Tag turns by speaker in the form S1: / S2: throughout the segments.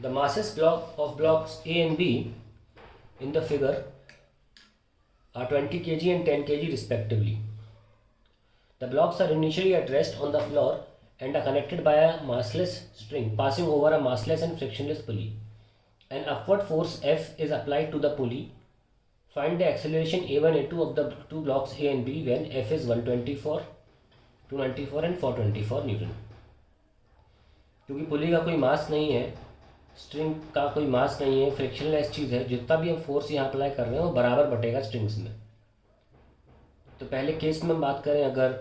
S1: The masses of blocks A and B in the figure are 20 kg and 10 kg respectively. The blocks are initially at rest on the floor and are connected by a massless string passing over a massless and frictionless pulley. An upward force F is applied to the pulley. Find the acceleration A1 A2 of the two blocks A and B when F is 124, 294 and 424 Newton. क्योंकि पुली का कोई मास नहीं है, string का कोई मास नहीं है, frictionless चीज़ है, जितना भी हम फोर्स यहाँ अप्लाई कर रहे हैं वो बराबर बटेगा स्ट्रिंग्स में. तो पहले केस में हम बात करें, अगर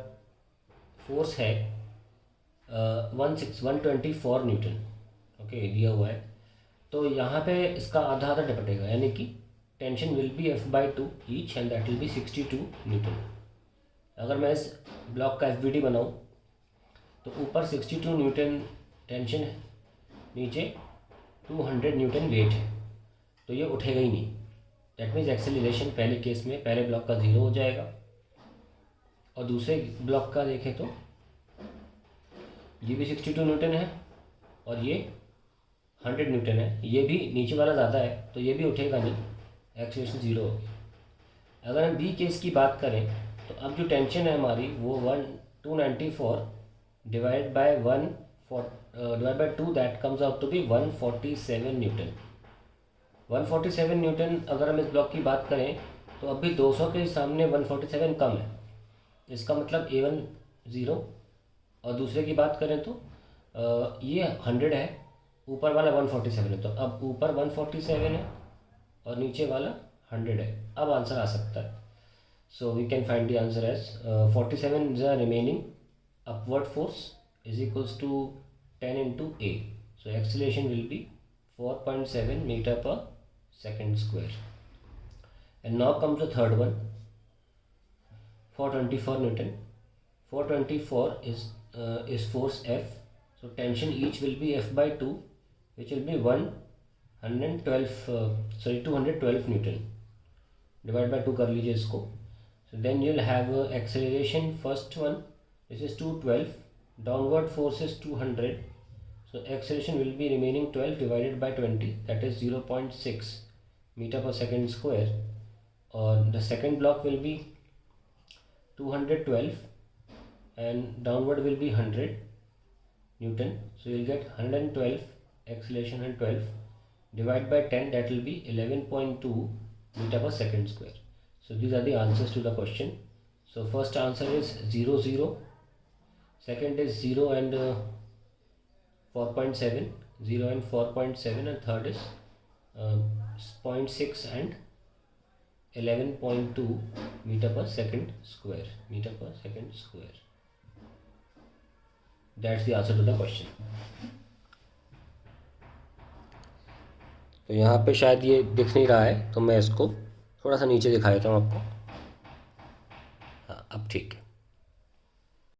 S1: फोर्स है 124 न्यूटन, ओके, दिया हुआ है, तो यहाँ पे इसका आधा आधा बटेगा, यानी कि tension will be F/2 each and that will be 62 Newton. अगर मैं इस ब्लॉक का FBD बनाऊँ तो ऊपर 62 न्यूटन टेंशन है, नीचे 200 न्यूटन वेट है, तो ये उठेगा ही नहीं. दैट मीन्स एक्सेलरेशन पहले केस में पहले ब्लॉक का 0 हो जाएगा. और दूसरे ब्लॉक का देखें तो ये भी 62 न्यूटन है और ये 100 न्यूटन है, ये भी नीचे वाला ज़्यादा है तो ये भी उठेगा नहीं, एक्सेलरेशन 0 होगी. अगर हम बी केस की बात करें तो अब जो टेंशन है हमारी वो 294 divide by 2 that comes out to be 147 newton. 147 newton अगर हम इस ब्लॉक की बात करें तो अभी 200 के सामने 147 कम है. इसका मतलब A1 0. और दूसरे की बात करें तो ये 100 है, ऊपर वाला 147 है, तो अब ऊपर 147 है और नीचे वाला 100 है. अब आंसर आ सकता है. So we can find the answer as 47 is the remaining upward force is equals to 10 into A. So acceleration will be 4.7 meter per second square. And now comes the third one, 424 Newton. 424 is force F. So tension each will be F/2, which will be 212 Newton. Divide by 2 कर लीजिए इसको. So then you'll have acceleration, first one, this is 212, downward force is 200. So acceleration will be remaining 12 divided by 20, that is 0.6 meter per second square. Or the second block will be 212 and downward will be 100 Newton. So you'll get 112 acceleration and 12 divided by 10, that will be 11.2 meter per second square. So these are the answers to the question. So first answer is 0 0, second is 0 and 4.7, 0 and 4.7, and third is 0.6 and 11.2 meter per second square. That's the answer to the question. तो यहाँ पे शायद ये दिख नहीं रहा है, तो मैं इसको थोड़ा सा नीचे दिखा देता हूँ आपको. हाँ, अब ठीक है.